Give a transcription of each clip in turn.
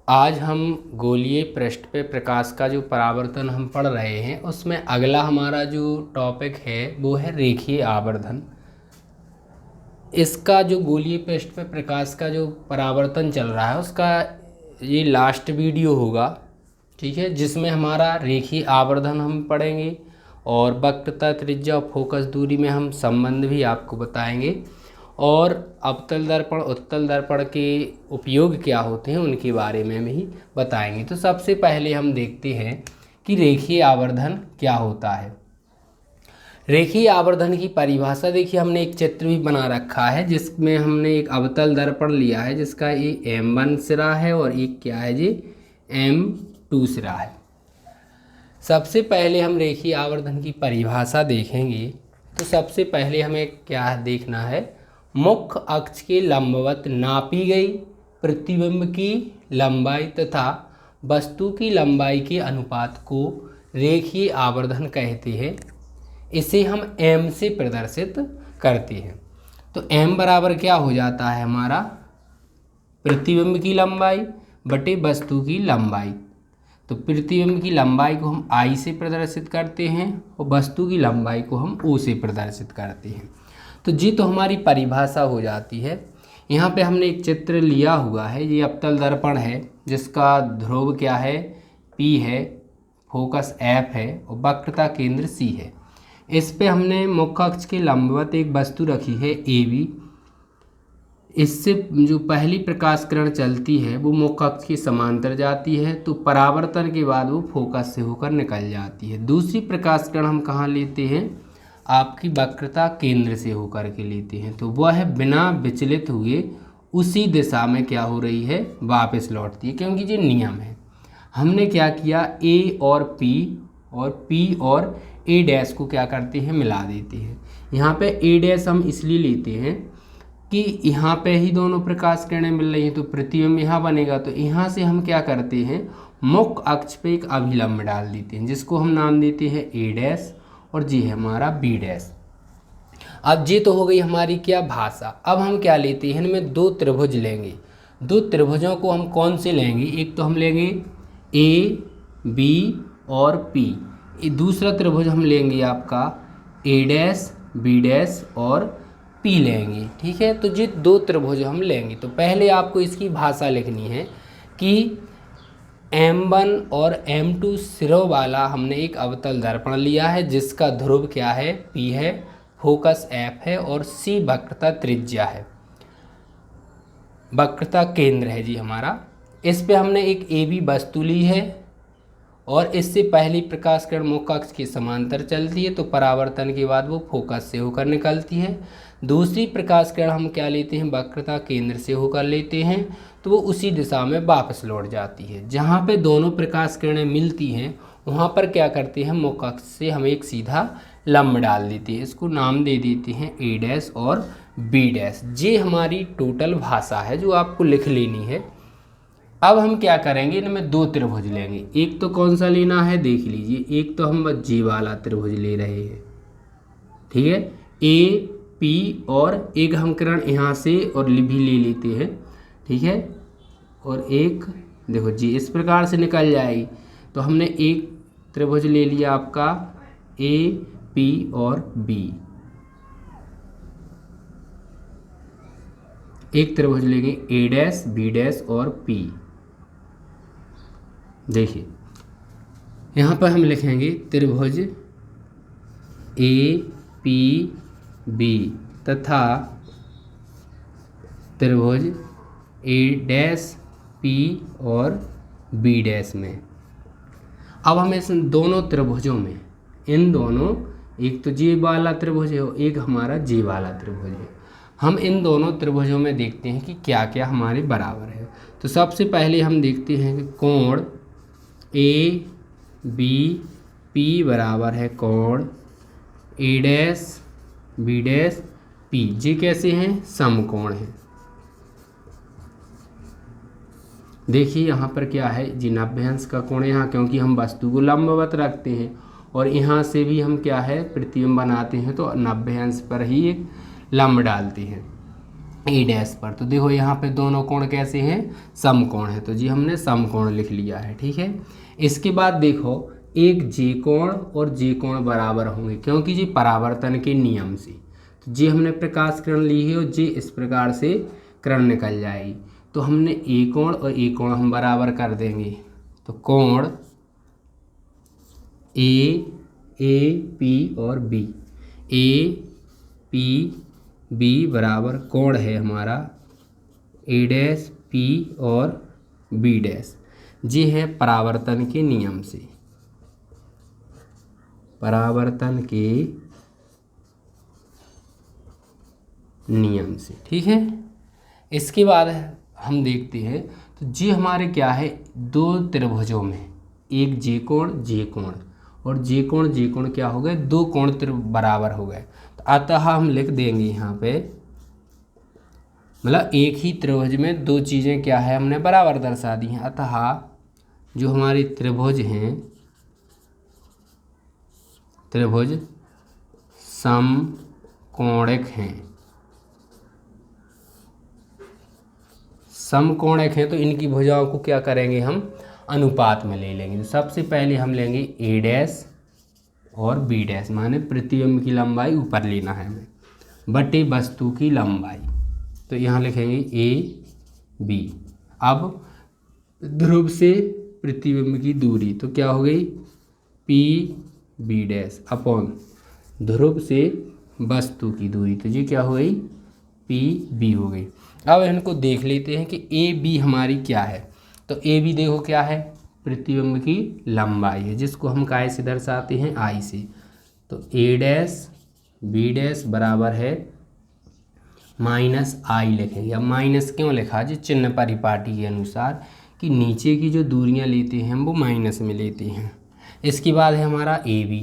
आज हम गोलीय पृष्ठ पे प्रकाश का जो परावर्तन हम पढ़ रहे हैं उसमें अगला हमारा जो टॉपिक है वो है रेखीय आवर्धन। इसका जो गोलीय पृष्ठ पे प्रकाश का जो परावर्तन चल रहा है उसका ये लास्ट वीडियो होगा, ठीक है, जिसमें हमारा रेखीय आवर्धन हम पढ़ेंगे और वक्रता, त्रिज्या और फोकस दूरी में हम संबंध भी आपको बताएंगे और अवतल दर्पण, उत्तल दर्पण के उपयोग क्या होते हैं उनके बारे में भी बताएंगे। तो सबसे पहले हम देखते हैं कि रेखीय आवर्धन क्या होता है। रेखीय आवर्धन की परिभाषा देखिए, हमने एक चित्र भी बना रखा है जिसमें हमने एक अवतल दर्पण लिया है जिसका ये M1 सिरा है और एक क्या है जी M2 सिरा है। सबसे पहले हम रेखीय आवर्धन की परिभाषा देखेंगे तो सबसे पहले हमें क्या देखना है, मुख्य अक्ष के लंबवत नापी गई प्रतिबिंब की लंबाई तथा वस्तु की लंबाई के अनुपात को रेखीय आवर्धन कहते हैं। इसे हम m से प्रदर्शित करते हैं। तो m बराबर क्या हो जाता है हमारा, प्रतिबिंब की लंबाई बटे वस्तु की लंबाई। तो प्रतिबिंब की लंबाई को हम I से प्रदर्शित करते हैं और वस्तु की लंबाई को हम O से प्रदर्शित करते हैं। तो जी तो हमारी परिभाषा हो जाती है। यहाँ पे हमने एक चित्र लिया हुआ है, ये अवतल दर्पण है जिसका ध्रुव क्या है P है, फोकस F है और वक्रता केंद्र C है। इस पे हमने मुख्य अक्ष के लंबवत एक वस्तु रखी है AB। इससे जो पहली प्रकाश किरण चलती है वो मुख्य अक्ष के समांतर जाती है, तो परावर्तन के बाद वो फोकस से होकर निकल जाती है। दूसरी प्रकाश किरण हम कहाँ लेते हैं, आपकी वक्रता केंद्र से होकर के लेते हैं, तो वह बिना विचलित हुए उसी दिशा में क्या हो रही है, वापस लौटती है, क्योंकि ये नियम है। हमने क्या किया, A और P और A डैश को क्या करते हैं, मिला देते हैं। यहाँ पे A डैश हम इसलिए लेते हैं कि यहाँ पे ही दोनों प्रकाश किरणें मिल रही हैं, तो प्रतिबिंब यहाँ बनेगा। तो यहाँ से हम क्या करते हैं, मुख्य अक्ष पे एक अभिलंब डाल देते हैं जिसको हम नाम देते हैं A डैश और जी है हमारा B डैश। अब ये तो हो गई हमारी क्या भाषा। अब हम क्या लेते हैं, इनमें दो त्रिभुज लेंगे। दो त्रिभुजों को हम कौन से लेंगे, एक तो हम लेंगे A, B और P। दूसरा त्रिभुज हम लेंगे आपका A डैश, B डैश और P लेंगे, ठीक है। तो जी दो त्रिभुज हम लेंगे, तो पहले आपको इसकी भाषा लिखनी है कि M1 और M2 सिरों वाला हमने एक अवतल दर्पण लिया है जिसका ध्रुव क्या है, P है, फोकस F है और C वक्रता त्रिज्या है, वक्रता केंद्र है जी हमारा। इस पे हमने एक AB वस्तु ली है और इससे पहली प्रकाश किरण मुख्य अक्ष के समांतर चलती है, तो परावर्तन के बाद वो फोकस से होकर निकलती है। दूसरी प्रकाश किरण हम क्या लेते हैं, वक्रता केंद्र से होकर लेते हैं, तो वो उसी दिशा में वापस लौट जाती है। जहाँ पे दोनों प्रकाश किरणें मिलती हैं वहाँ पर क्या करते हैं, मुख्य अक्ष से हम एक सीधा लंब डाल देते हैं, इसको नाम दे देते हैं A डैश और B डैश। ये हमारी टोटल भाषा है जो आपको लिख लेनी है। अब हम क्या करेंगे, इनमें दो त्रिभुज लेंगे। एक तो कौन सा लेना है देख लीजिए, एक तो हम जी वाला त्रिभुज ले रहे हैं, ठीक है, A, P और एक हम किरण यहाँ से और भी ले लेते हैं, ठीक है, और एक देखो जी इस प्रकार से निकल जाएगी। तो हमने एक त्रिभुज ले लिया आपका A, P और B। एक त्रिभुज लेंगे A डैश, B डैश और P। देखिए यहाँ पर हम लिखेंगे त्रिभुज A, P, B तथा त्रिभुज A डैश, P और B डैश में। अब हम इस दोनों त्रिभुजों में, इन दोनों, एक तो J वाला त्रिभुज है और एक हमारा J वाला त्रिभुज है, हम इन दोनों त्रिभुजों में देखते हैं कि क्या क्या हमारे बराबर है। तो सबसे पहले हम देखते हैं कि कोण A, B, P बराबर है कोण A dash, B dash, P। ये कैसे हैं, समकोण हैं। देखिए यहाँ पर क्या है जी, 90 अंश का कोण है यहाँ, क्योंकि हम वस्तु को लंबवत रखते हैं और यहाँ से भी हम क्या है प्रतिबिंब बनाते हैं, तो 90 अंश पर ही एक लंब डालते हैं। ए डैश पर। तो देखो यहाँ पे दोनों कोण कैसे हैं, समकोण है, तो जी हमने समकोण लिख लिया है। ठीक है, इसके बाद देखो एक जे कोण और जे कोण बराबर होंगे, क्योंकि जी परावर्तन के नियम से। तो जी हमने प्रकाश किरण ली है और जे इस प्रकार से किरण निकल जाएगी, तो हमने ए कोण और ए कोण हम बराबर कर देंगे। तो कोण ए पी और बी, ए पी बी बराबर कोण है हमारा ए डैश पी और बी डैश। ये है परावर्तन के नियम से, परावर्तन के नियम से। ठीक है, इसके बाद हम देखते हैं, तो जी हमारे क्या है, दो त्रिभुजों में एक जे कोण और जे कोण क्या हो गए, दो कोण बराबर हो गए। तो अतः हम लिख देंगे यहाँ पे, मतलब एक ही त्रिभुज में दो चीज़ें क्या है, हमने बराबर दर्शा दी हैं। अतः जो हमारे त्रिभुज हैं, त्रिभुज समकोणिक हैं, समकोणिक हैं, तो इनकी भुजाओं को क्या करेंगे, हम अनुपात में ले लेंगे। तो सबसे पहले हम लेंगे ए डैश और बी डैश, माने प्रतिबिंब की लंबाई ऊपर लेना है हमें बटे वस्तु की लंबाई। तो यहाँ लिखेंगे ए बी। अब ध्रुव से प्रतिबिंब की दूरी तो क्या हो गई, पी बी डैश अपॉन ध्रुव से वस्तु की दूरी, तो ये क्या हो गई, पी बी हो गई। अब इनको देख लेते हैं कि ए बी हमारी क्या है। तो ए बी देखो क्या है, प्रतिबिंब की लंबाई है, जिसको हम काय से दर्शाते हैं, आई से। तो ए डैश बी डैश बराबर है माइनस आई लिखेंगे। अब माइनस क्यों लिखा, जी चिन्ह परिपाटी के अनुसार कि नीचे की जो दूरियां लेते हैं हम वो माइनस में लेते हैं। इसके बाद है हमारा ए बी।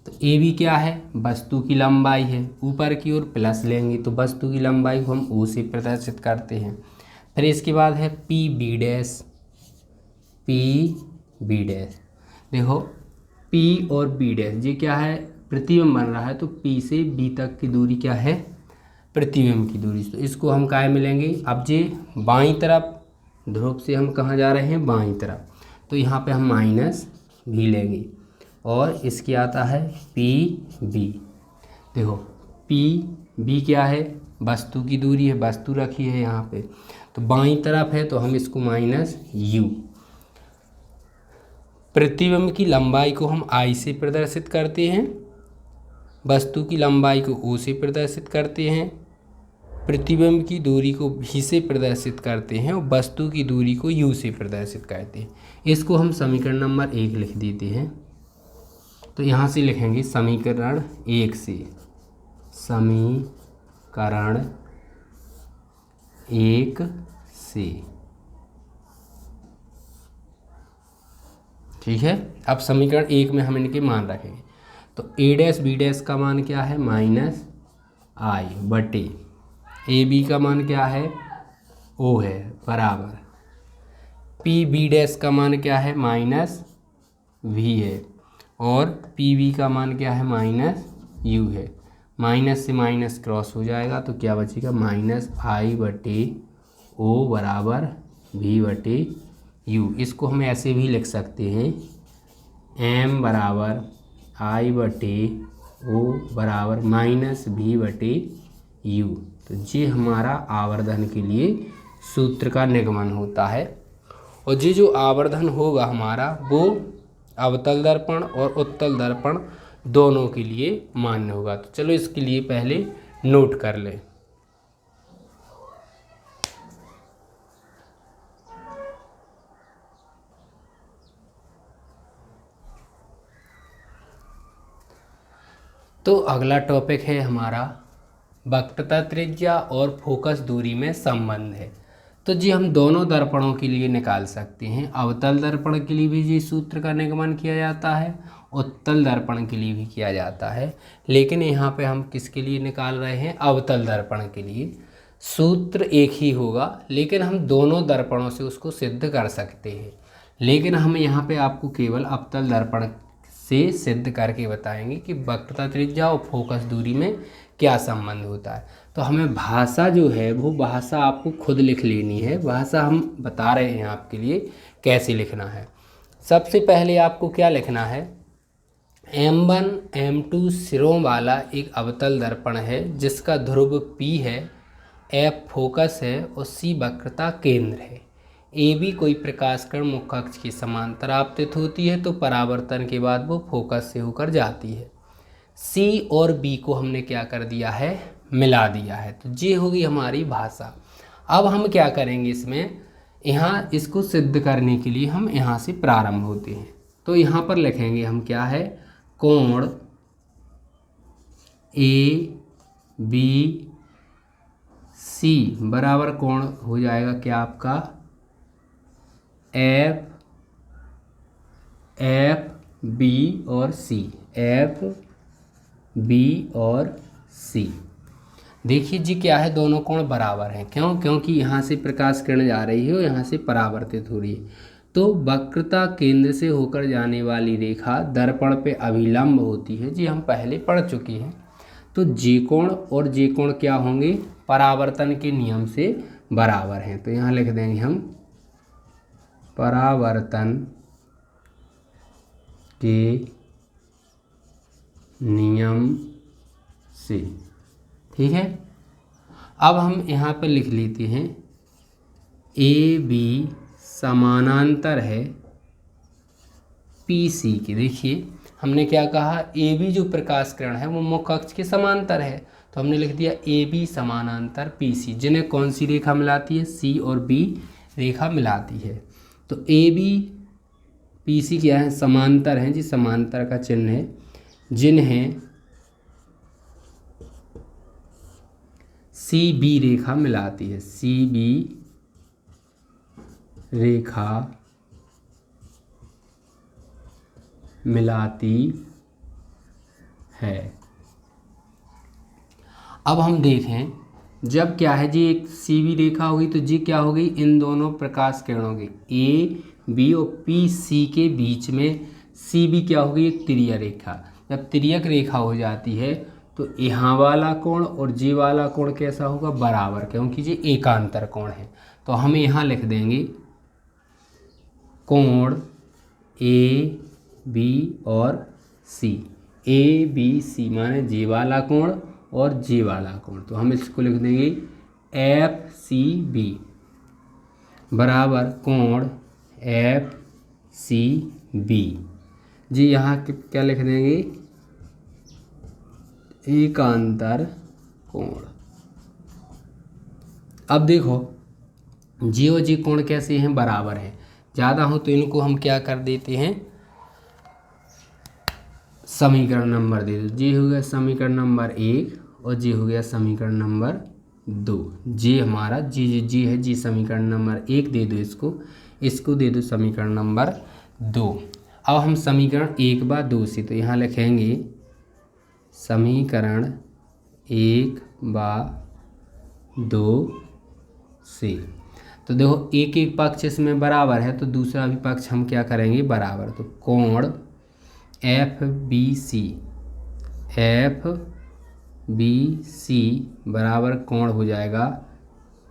तो ए बी क्या है, वस्तु की लंबाई है, ऊपर की ओर प्लस लेंगे तो वस्तु की लंबाई को हम ओ से प्रदर्शित करते हैं। फिर इसके बाद है P B dash, P B dash. देखो पी और बी डैश ये क्या है, प्रतिबिंब बन रहा है, तो पी से बी तक की दूरी क्या है, प्रतिबिंब की दूरी। तो इसको हम काय मिलेंगे, अब जे बाईं तरफ ध्रुव से हम कहाँ जा रहे हैं, बाईं तरफ, तो यहाँ पे हम माइनस भी लेंगे और इसकी आता है पी बी। देखो पी बी क्या है, वस्तु की दूरी है, वस्तु रखी है यहाँ पे, तो बाईं तरफ है तो हम इसको माइनस यू। प्रतिबिंब की लंबाई को हम आई से प्रदर्शित करते हैं, वस्तु की लंबाई को ओ से प्रदर्शित करते हैं, प्रतिबिंब की दूरी को भी से प्रदर्शित करते हैं और वस्तु की दूरी को यू से प्रदर्शित करते हैं। इसको हम समीकरण नंबर 1 लिख देते हैं। तो यहाँ से लिखेंगे समीकरण 1 से, समीकरण 1 से। ठीक है, अब समीकरण 1 में हम इनके मान रखेंगे। तो ए डैश बी डैश का मान क्या है, माइनस आई बटे ए बी का मान क्या है, ओ है, बराबर पी बी डैश का मान क्या है, माइनस वी है, और पी बी का मान क्या है, माइनस यू है। माइनस से माइनस क्रॉस हो जाएगा तो क्या बचेगा, माइनस आई बटे ओ बराबर वी बटे यू। इसको हम ऐसे भी लिख सकते हैं, एम बराबर आई बटे ओ बराबर माइनस वी बटे यू। तो ये हमारा आवर्धन के लिए सूत्र का निगमन होता है। और ये जो आवर्धन होगा हमारा वो अवतल दर्पण और उत्तल दर्पण दोनों के लिए मान्य होगा। तो चलो इसके लिए पहले नोट कर लें। तो अगला टॉपिक है हमारा वक्रता त्रिज्या और फोकस दूरी में संबंध है। तो जी हम दोनों दर्पणों के लिए निकाल सकते हैं। अवतल दर्पण के लिए भी जी सूत्र का निगमन किया जाता है, उत्तल दर्पण के लिए भी किया जाता है, लेकिन यहाँ पे हम किसके लिए निकाल रहे हैं, अवतल दर्पण के लिए। सूत्र एक ही होगा लेकिन हम दोनों दर्पणों से उसको सिद्ध कर सकते हैं, लेकिन हम यहाँ पे आपको केवल अवतल दर्पण से सिद्ध करके बताएंगे कि वक्रता त्रिज्या और फोकस दूरी में क्या संबंध होता है। तो हमें भाषा जो है वो भाषा आपको खुद लिख लेनी है। भाषा हम बता रहे हैं आपके लिए कैसे लिखना है। सबसे पहले आपको क्या लिखना है, M1 M2 सिरों वाला एक अवतल दर्पण है जिसका ध्रुव P है, F फोकस है और C वक्रता केंद्र है। AB कोई प्रकाश किरण मुख्य अक्ष के समांतर आपतित होती है तो परावर्तन के बाद वो फोकस से होकर जाती है। C और B को हमने क्या कर दिया है, मिला दिया है। तो ये होगी हमारी भाषा। अब हम क्या करेंगे इसमें, यहाँ इसको सिद्ध करने के लिए हम यहाँ से प्रारंभ होते हैं। तो यहाँ पर लिखेंगे हम क्या है, कोण ABC बराबर कोण हो जाएगा क्या आपका FB और C, FB और C। देखिए जी क्या है, दोनों कोण बराबर हैं। क्यों? क्योंकि यहाँ से प्रकाश किरण जा रही है और यहाँ से परावर्तित हो रही है। तो वक्रता केंद्र से होकर जाने वाली रेखा दर्पण पे अभिलंब होती है, जी हम पहले पढ़ चुके हैं। तो जे कोण और जे कोण क्या होंगे, परावर्तन के नियम से बराबर हैं। तो यहाँ लिख देंगे हम परावर्तन के नियम से, ठीक है। अब हम यहाँ पर लिख लेते हैं AB समानांतर है PC के। देखिए हमने क्या कहा, AB जो प्रकाश किरण है वो मुख्य अक्ष के समांतर है, तो हमने लिख दिया AB समानांतर PC, जिन्हें कौन सी रेखा मिलाती है, C और B रेखा मिलाती है। तो AB PC क्या है, समांतर हैं जी, समांतर का चिन्ह है, जिन्हें CB रेखा मिलाती है, CB रेखा मिलाती है। अब हम देखें, जब क्या है जी एक CB रेखा होगी तो जी क्या होगी, इन दोनों प्रकाश किरणों के AB और PC के बीच में CB क्या होगी, एक तिर्यक रेखा। जब तिर्यक रेखा हो जाती है तो यहाँ वाला कोण और जी वाला कोण कैसा होगा, बराबर, क्योंकि ये एकांतर कोण है। तो हम यहाँ लिख देंगे कोण AB और C, ABC माने जी वाला कोण और जी वाला कोण। तो हम इसको लिख देंगे FCB बराबर कोण FCB। जी यहाँ क्या लिख देंगे, एकांतर कोण। अब देखो जी और जी कोण कैसे हैं, बराबर हैं। ज़्यादा हो तो इनको हम क्या कर देते हैं, समीकरण नंबर दे दो। जी हो गया समीकरण नंबर 1 और जी हो गया समीकरण नंबर 2। जी हमारा जी है, जी समीकरण नंबर 1 दे दो, इसको दे दो समीकरण नंबर 2। अब हम समीकरण 1 बा 2 से, तो यहाँ लिखेंगे समीकरण 1 बा 2 से। तो देखो एक एक पक्ष इसमें बराबर है तो दूसरा भी पक्ष हम क्या करेंगे, बराबर। तो कोण FBC बराबर कोण हो जाएगा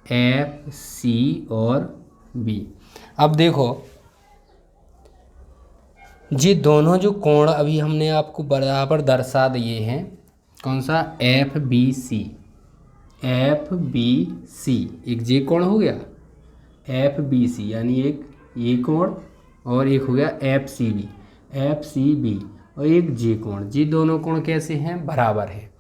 FC और B। अब देखो ये दोनों जो कोण अभी हमने आपको बराबर दर्शा दिए हैं, कौन सा, FBC, एक जे कोण हो गया FBC, यानी एक ये कोण और एक हो गया FCB और एक जे कोण। जी दोनों कोण कैसे हैं, बराबर है।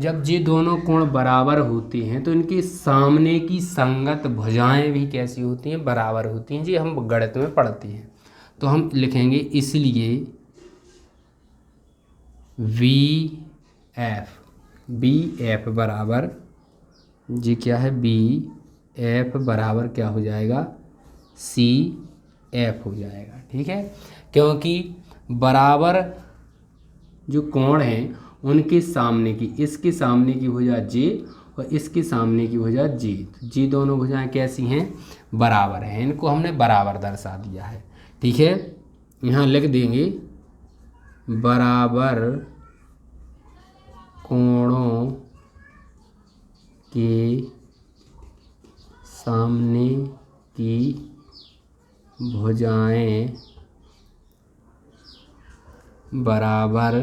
जब ये दोनों कोण बराबर होते हैं तो इनके सामने की संगत भुजाएं भी कैसी होती हैं, बराबर होती हैं। जी हम गणित में पढ़ते हैं। तो हम लिखेंगे इसलिए BF बराबर, जी क्या है, BF बराबर क्या हो जाएगा, CF हो जाएगा, ठीक है। क्योंकि बराबर जो कोण हैं उनके सामने की, इसके सामने की भुजा J और इसके सामने की भुजा J, तो जी दोनों भुजाएं कैसी हैं, बराबर हैं। इनको हमने बराबर दर्शा दिया है, ठीक है। यहाँ लिख देंगे बराबर कोणों के सामने की भुजाएं बराबर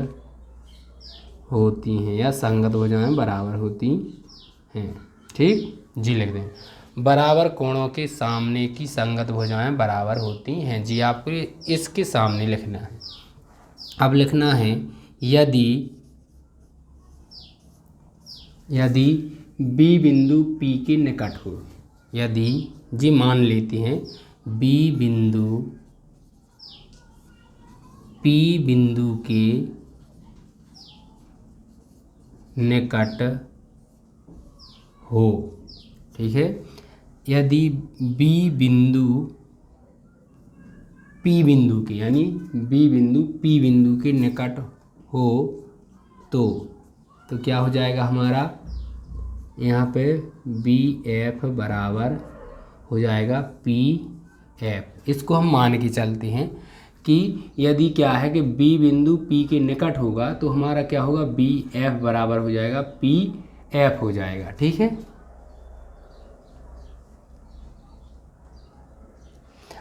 होती हैं या संगत भुजाएं बराबर होती हैं। ठीक जी, लिख दें बराबर कोणों के सामने की संगत भुजाएं बराबर होती हैं। जी आपको इसके सामने लिखना है। अब लिखना है यदि बी बिंदु पी के निकट हो, यदि जी मान लेते हैं बी बिंदु पी बिंदु के निकट हो। ठीक है, यदि बी बिंदु पी बिंदु के यानी बी बिंदु पी बिंदु के निकट हो तो क्या हो जाएगा हमारा यहाँ पे बी एफ बराबर हो जाएगा पी एफ। इसको हम मान के चलते हैं कि यदि क्या है कि बी बिंदु पी के निकट होगा तो हमारा क्या होगा बी एफ बराबर हो जाएगा पी एफ हो जाएगा। ठीक है,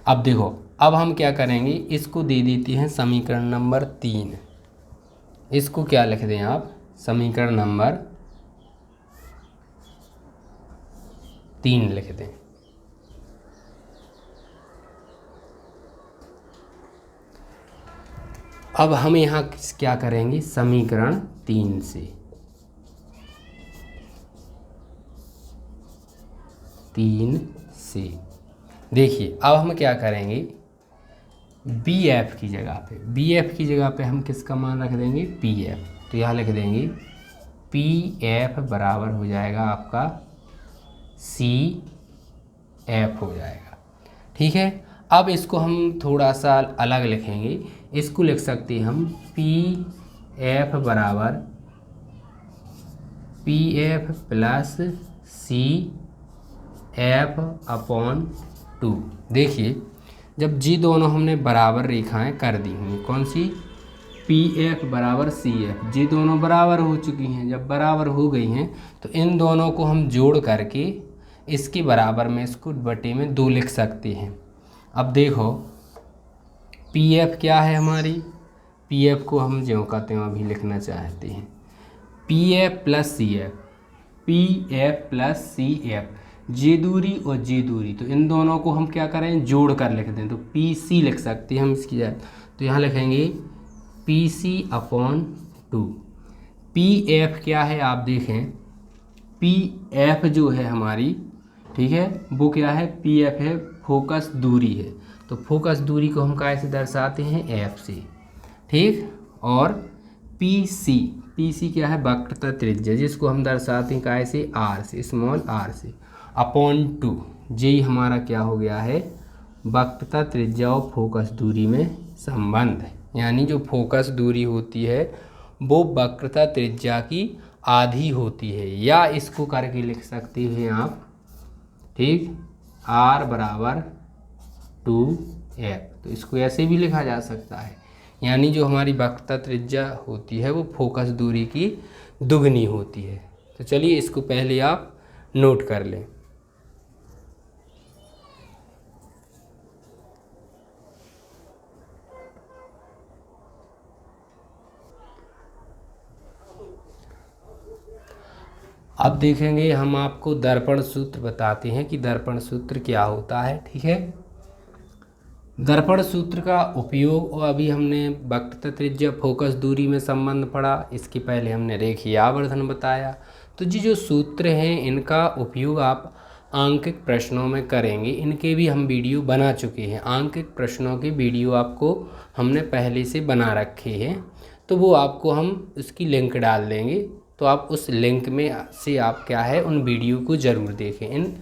अब देखो अब हम क्या करेंगे, इसको दे देते हैं समीकरण नंबर 3। इसको क्या लिख दें आप, समीकरण नंबर 3 लिख दें। अब हम यहाँ क्या करेंगे, समीकरण 3 से देखिए अब हम क्या करेंगे, बी एफ की जगह पे हम किसका मान रख देंगे, पी एफ। तो यहाँ लिख देंगे पी एफ बराबर हो जाएगा आपका सी एफ हो जाएगा। ठीक है, अब इसको हम थोड़ा सा अलग लिखेंगे, इसको लिख सकते हैं हम पी एफ बराबर P F plus C F upon 2। देखिए जब जी दोनों हमने बराबर रेखाएं कर दी हैं, कौन सी, पी एफ बराबर सी एफ, जी दोनों बराबर हो चुकी हैं। जब बराबर हो गई हैं तो इन दोनों को हम जोड़ करके इसके बराबर में इसको बटे में 2 लिख सकते हैं। अब देखो पी एफ क्या है हमारी, पी एफ को हम ज्यों का त्यों अभी लिखना चाहते हैं, P F plus C F, P F plus C F, J दूरी और जे दूरी, तो इन दोनों को हम क्या करें, जोड़ कर लिख दें। तो पी सी लिख सकते हैं हम इसकी जगह, तो यहाँ लिखेंगे P C upon 2। P F क्या है आप देखें, पी एफ जो है हमारी, ठीक है, वो क्या है, पी एफ है फोकस दूरी है। तो फोकस दूरी को हम कैसे दर्शाते हैं, एफ से। ठीक, और पी सी क्या है, वक्रता त्रिज्या, जिसको हम दर्शाते हैं कैसे, आर से, स्मॉल आर से, अपॉन 2। जी हमारा क्या हो गया है, वक्रता त्रिज्या और फोकस दूरी में संबंध, यानी जो फोकस दूरी होती है वो वक्रता त्रिज्या की आधी होती है, या इसको करके लिख सकते हैं आप, ठीक, आर बराबर 2f। तो इसको ऐसे भी लिखा जा सकता है, यानी जो हमारी वक्रता त्रिज्या होती है वो फोकस दूरी की दुगनी होती है। तो चलिए इसको पहले आप नोट कर लें। अब देखेंगे हम आपको दर्पण सूत्र बताते हैं कि दर्पण सूत्र क्या होता है। ठीक है, दर्पण सूत्र का उपयोग, और अभी हमने वक्रता त्रिज्या फोकस दूरी में संबंध पढ़ा, इसके पहले हमने रेखीय आवर्धन बताया। तो जी जो सूत्र हैं इनका उपयोग आप आंकिक प्रश्नों में करेंगे, इनके भी हम वीडियो बना चुके हैं। आंकिक प्रश्नों के वीडियो आपको हमने पहले से बना रखे हैं, तो वो आपको हम उसकी लिंक डाल देंगे, तो आप उस लिंक में से आप क्या है उन वीडियो को ज़रूर देखें। इन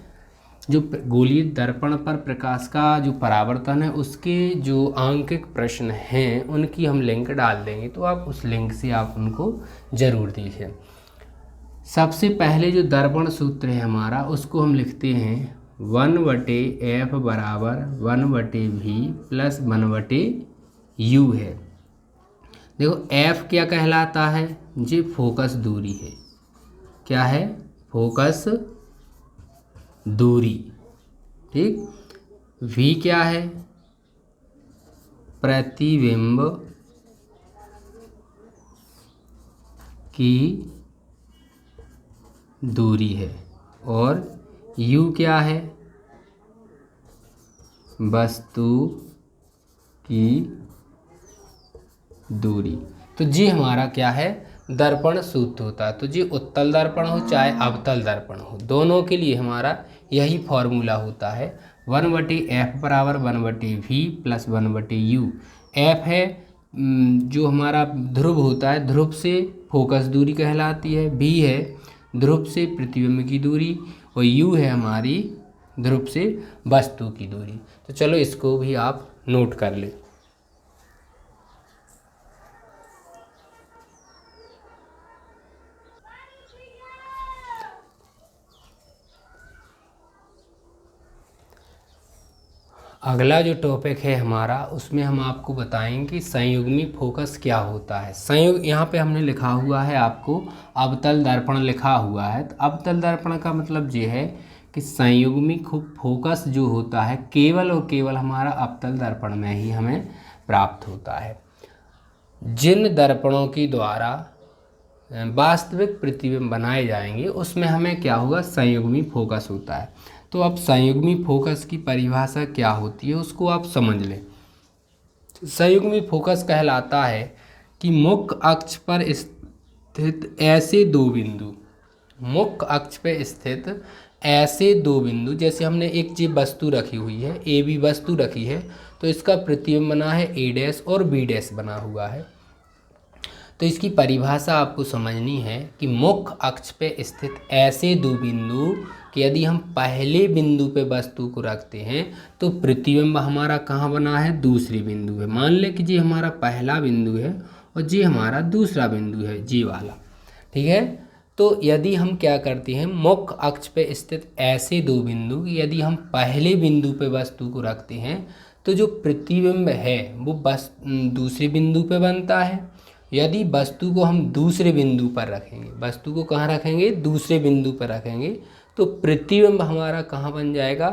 जो गोलीय दर्पण पर प्रकाश का जो परावर्तन है उसके जो आंकिक प्रश्न हैं उनकी हम लिंक डाल देंगे, तो आप उस लिंक से आप उनको ज़रूर देखें। सबसे पहले जो दर्पण सूत्र है हमारा उसको हम लिखते हैं 1/f बराबर 1/v प्लस 1/u है। देखो f क्या कहलाता है, जी फोकस दूरी है, क्या है, फोकस दूरी। ठीक, v क्या है, प्रतिबिंब की दूरी है, और u क्या है, वस्तु की दूरी। तो जी हमारा क्या है, दर्पण सूत्र होता है। तो जी उत्तल दर्पण हो चाहे अवतल दर्पण हो, दोनों के लिए हमारा यही फॉर्मूला होता है, 1/f बराबर 1/v प्लस 1/u। f है जो हमारा ध्रुव होता है, ध्रुव से फोकस दूरी कहलाती है, v है ध्रुव से प्रतिबिंब की दूरी, और u है हमारी ध्रुव से वस्तु की दूरी। तो चलो इसको भी आप नोट कर लें। अगला जो टॉपिक है हमारा, उसमें हम आपको बताएंगे कि संयुग्मी फोकस क्या होता है। संयुग यहाँ पे हमने लिखा हुआ है, आपको अवतल दर्पण लिखा हुआ है। तो अवतल दर्पण का मतलब ये है कि संयुग्मी फोकस जो होता है केवल और केवल हमारा अवतल दर्पण में ही हमें प्राप्त होता है। जिन दर्पणों के द्वारा वास्तविक प्रतिबिंब बनाए जाएंगे उसमें हमें क्या होगा, संयुग्मी फोकस होता है। तो अब संयुग्मी फोकस की परिभाषा क्या होती है उसको आप समझ लें। संयुग्मी फोकस कहलाता है कि मुख्य अक्ष पर स्थित ऐसे दो बिंदु, मुख्य अक्ष पर स्थित ऐसे दो बिंदु, जैसे हमने एक जी वस्तु रखी हुई है, ए बी वस्तु रखी है, तो इसका प्रतिबिंब बना है ए डैश और बी डैश बना हुआ है। तो इसकी परिभाषा आपको समझनी है कि मुख्य अक्ष पे स्थित ऐसे दो बिंदु कि यदि हम पहले बिंदु पे वस्तु को रखते हैं तो प्रतिबिंब हमारा कहाँ बना है, दूसरे बिंदु है। मान लें कि जी हमारा पहला बिंदु है और जी हमारा दूसरा बिंदु है, जी वाला। ठीक है, तो यदि हम क्या करते हैं, मुख्य अक्ष पे स्थित ऐसे दो बिंदु, यदि हम पहले बिंदु पे वस्तु को रखते हैं तो जो प्रतिबिंब है वो बस दूसरे बिंदु पे बनता है। यदि वस्तु को हम दूसरे बिंदु पर रखेंगे, वस्तु को कहाँ रखेंगे, दूसरे बिंदु पर रखेंगे, तो प्रतिबिंब हमारा कहाँ बन जाएगा,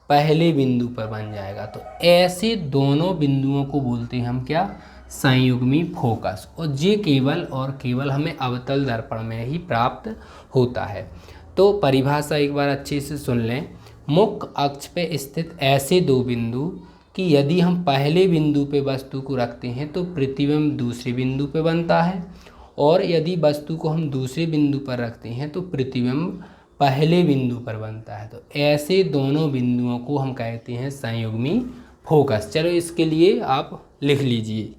पहले बिंदु पर बन जाएगा। तो ऐसे दोनों बिंदुओं को बोलते हैं हम क्या, संयुग्मी फोकस। और ये केवल और केवल हमें अवतल दर्पण में ही प्राप्त होता है। तो परिभाषा एक बार अच्छे से सुन लें। मुख्य अक्ष पे स्थित ऐसे दो बिंदु कि यदि हम पहले बिंदु पे वस्तु को रखते हैं तो प्रतिबिंब दूसरे बिंदु पे बनता है, और यदि वस्तु को हम दूसरे बिंदु पर रखते हैं तो प्रतिबिंब पहले बिंदु पर बनता है। तो ऐसे दोनों बिंदुओं को हम कहते हैं संयुग्मी फोकस। चलो इसके लिए आप लिख लीजिए,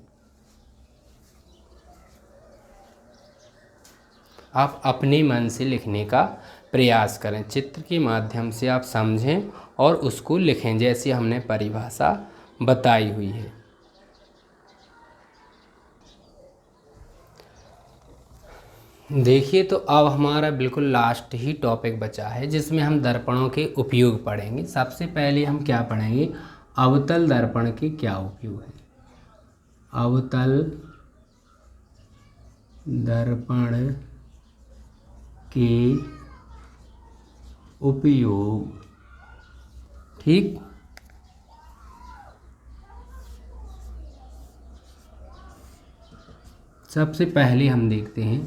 आप अपने मन से लिखने का प्रयास करें, चित्र के माध्यम से आप समझें और उसको लिखें जैसे हमने परिभाषा बताई हुई है। देखिए, तो अब हमारा बिल्कुल लास्ट ही टॉपिक बचा है जिसमें हम दर्पणों के उपयोग पढ़ेंगे। सबसे पहले हम क्या पढ़ेंगे, अवतल दर्पण के क्या उपयोग है। अवतल दर्पण के उपयोग, ठीक। सबसे पहले हम देखते हैं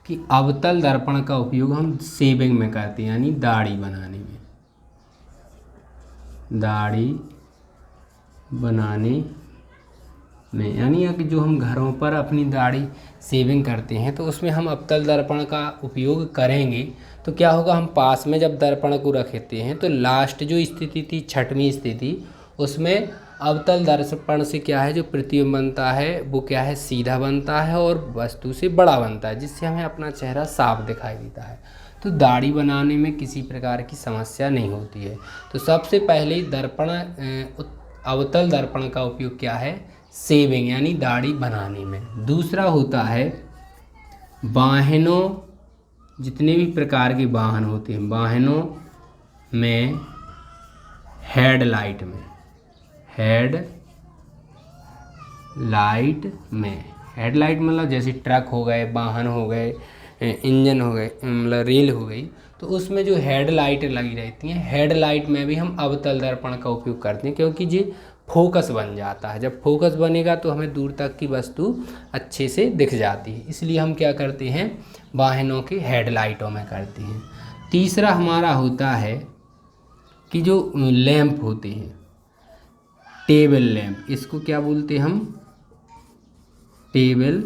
कि अवतल दर्पण का उपयोग हम शेविंग में करते हैं, यानी दाढ़ी बनाने में। दाढ़ी बनाने में यानी कि जो हम घरों पर अपनी दाढ़ी शेविंग करते हैं तो उसमें हम अवतल दर्पण का उपयोग करेंगे। तो क्या होगा, हम पास में जब दर्पण को रखते हैं तो लास्ट जो स्थिति थी, छठवीं स्थिति, उसमें अवतल दर्पण से क्या है, जो प्रतिबिंब बनता है वो क्या है, सीधा बनता है और वस्तु से बड़ा बनता है, जिससे हमें अपना चेहरा साफ दिखाई देता है। तो दाढ़ी बनाने में किसी प्रकार की समस्या नहीं होती है। तो सबसे पहले दर्पण अवतल दर्पण का उपयोग क्या है, शेविंग यानी दाढ़ी बनाने में। दूसरा होता है वाहनों, जितने भी प्रकार के वाहन होते हैं, वाहनों में हेडलाइट में, हेडलाइट में, हेडलाइट मतलब जैसे ट्रक हो गए, वाहन हो गए, इंजन हो गए, मतलब रेल हो गई, तो उसमें जो हेडलाइट लगी रहती हैं, हेडलाइट में भी हम अवतल दर्पण का उपयोग करते हैं, क्योंकि ये फोकस बन जाता है। जब फोकस बनेगा तो हमें दूर तक की वस्तु अच्छे से दिख जाती है, इसलिए हम क्या करते हैं, वाहनों के हेडलाइटों में करते हैं। तीसरा हमारा होता है कि जो लैंप होते हैं, टेबल लैंप, इसको क्या बोलते हैं हम, टेबल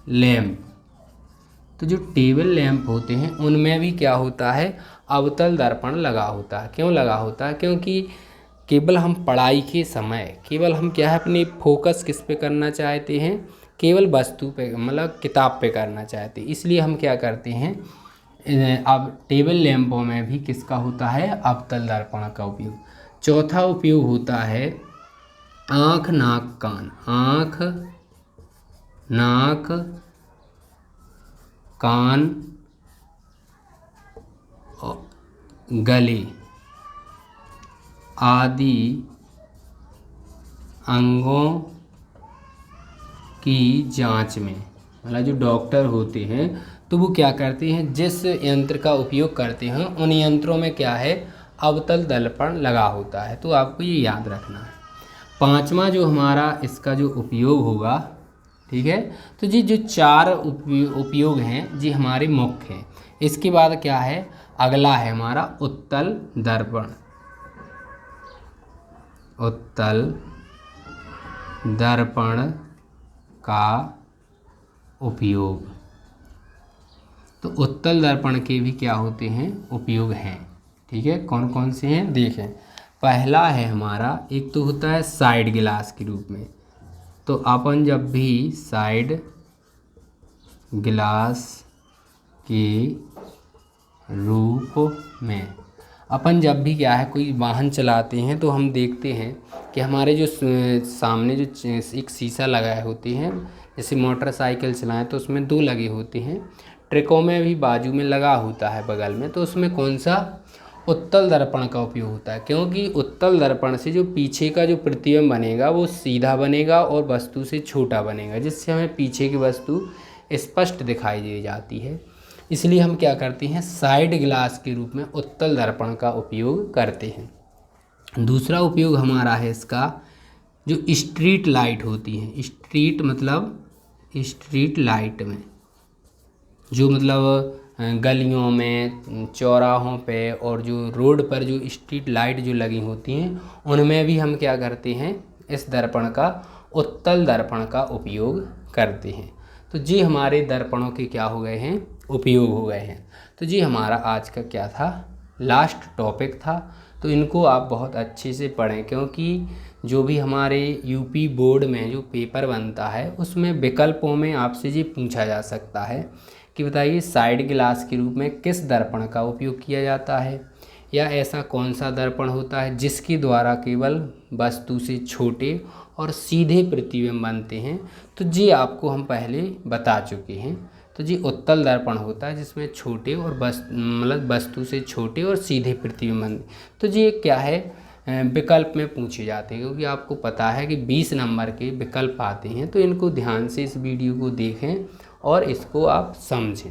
लैंप। तो जो टेबल लैंप होते हैं उनमें भी क्या होता है, अवतल दर्पण लगा होता है। क्यों लगा होता है, क्योंकि केवल हम पढ़ाई के समय केवल हम क्या है, अपनी फोकस किस पे करना चाहते हैं, केवल वस्तु पे, मतलब किताब पे करना चाहते हैं, इसलिए हम क्या करते हैं, अब टेबल लैंपों में भी किसका होता है, अवतल दर्पण का उपयोग। चौथा उपयोग होता है आँख नाक कान, आँख नाक कान गले आदि अंगों की जांच में, मतलब जो डॉक्टर होते हैं तो वो क्या करते हैं, जिस यंत्र का उपयोग करते हैं उन यंत्रों में क्या है, अवतल दर्पण लगा होता है। तो आपको ये याद रखना है। पांचवा जो हमारा इसका जो उपयोग होगा, ठीक है, तो जी जो चार उपयोग हैं जी हमारे मुख्य हैं। इसके बाद क्या है, अगला है हमारा उत्तल दर्पण। उत्तल दर्पण का उपयोग, तो उत्तल दर्पण के भी क्या होते हैं, उपयोग हैं। ठीक है, कौन कौन से हैं देखें। पहला है हमारा, एक तो होता है साइड गिलास के रूप में। तो अपन जब भी साइड गिलास के रूप में अपन जब भी क्या है, कोई वाहन चलाते हैं तो हम देखते हैं कि हमारे जो सामने जो एक शीशा लगाए होते हैं, जैसे मोटरसाइकिल चलाएं तो उसमें दो लगे होते हैं, ट्रकों में भी बाजू में लगा होता है बगल में, तो उसमें कौन सा, उत्तल दर्पण का उपयोग होता है। क्योंकि उत्तल दर्पण से जो पीछे का जो प्रतिबिंब बनेगा वो सीधा बनेगा और वस्तु से छोटा बनेगा, जिससे हमें पीछे की वस्तु स्पष्ट दिखाई दे जाती है। इसलिए हम क्या करते हैं, साइड ग्लास के रूप में उत्तल दर्पण का उपयोग करते हैं। दूसरा उपयोग हमारा है इसका, जो स्ट्रीट लाइट होती है, स्ट्रीट मतलब स्ट्रीट लाइट में, जो मतलब गलियों में, चौराहों पे और जो रोड पर जो स्ट्रीट लाइट जो लगी होती हैं उनमें भी हम क्या करते हैं, इस दर्पण का, उत्तल दर्पण का उपयोग करते हैं। तो जी हमारे दर्पणों के क्या हो गए हैं, उपयोग हो गए हैं। तो जी हमारा आज का क्या था, लास्ट टॉपिक था। तो इनको आप बहुत अच्छे से पढ़ें, क्योंकि जो भी हमारे यूपी बोर्ड में जो पेपर बनता है उसमें विकल्पों में आपसे ये पूछा जा सकता है कि बताइए साइड ग्लास के रूप में किस दर्पण का उपयोग किया जाता है, या ऐसा कौन सा दर्पण होता है जिसके द्वारा केवल वस्तु से छोटे और सीधे प्रतिबिंब बनते हैं। तो जी आपको हम पहले बता चुके हैं। तो जी उत्तल दर्पण होता है जिसमें छोटे और मतलब वस्तु से छोटे और सीधे प्रतिबिंब बनते। तो जी ये क्या है, विकल्प में पूछे जाते हैं, क्योंकि आपको पता है कि 20 नंबर के विकल्प आते हैं। तो इनको ध्यान से इस वीडियो को देखें और इसको आप समझें।